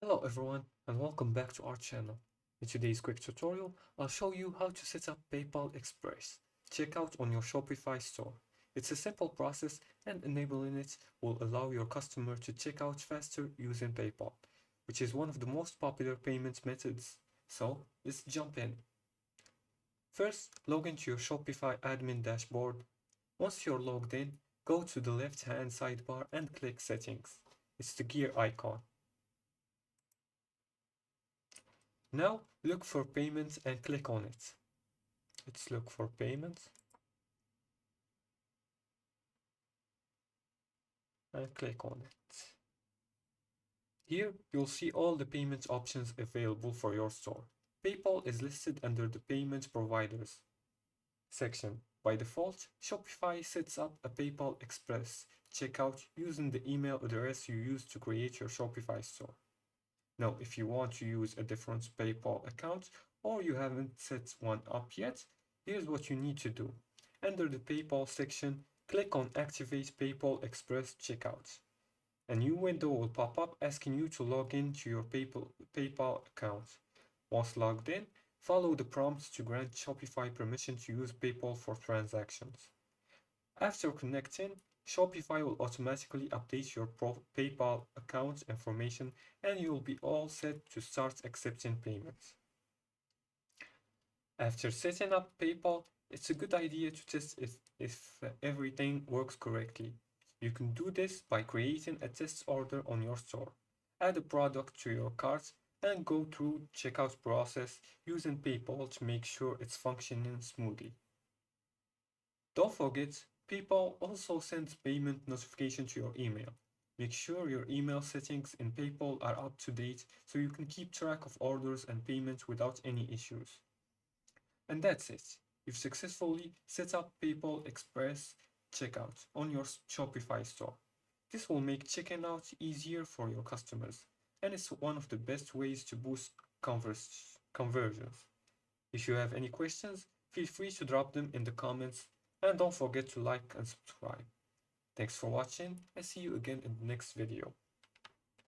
Hello everyone and welcome back to our channel. In today's quick tutorial, I'll show you how to set up PayPal Express checkout on your Shopify store. It's a simple process and enabling it will allow your customer to check out faster using PayPal, which is one of the most popular payment methods. So let's jump in. First, log into your Shopify admin dashboard. Once you're logged in, go to the left-hand sidebar and click Settings. It's the gear icon. Now look for payments and click on it. Let's look for payments and click on it. Here you'll see all the payment options available for your store. PayPal is listed under the Payment Providers section. By default, Shopify sets up a PayPal Express checkout using the email address you used to create your Shopify store. Now, if you want to use a different PayPal account or you haven't set one up yet, here's what you need to do. Under the PayPal section, click on Activate PayPal Express Checkout. A new window will pop up asking you to log in to your PayPal account. Once logged in, follow the prompts to grant Shopify permission to use PayPal for transactions. After connecting, Shopify will automatically update your PayPal account information and you'll be all set to start accepting payments. After setting up PayPal, it's a good idea to test if everything works correctly. You can do this by creating a test order on your store. Add a product to your cart and go through checkout process using PayPal to make sure it's functioning smoothly. Don't forget, PayPal also sends payment notification to your email. Make sure your email settings in PayPal are up to date so you can keep track of orders and payments without any issues. And that's it. You've successfully set up PayPal Express checkout on your Shopify store. This will make checking out easier for your customers, and it's one of the best ways to boost conversions. If you have any questions, feel free to drop them in the comments and don't forget to like and subscribe. Thanks for watching and see you again in the next video.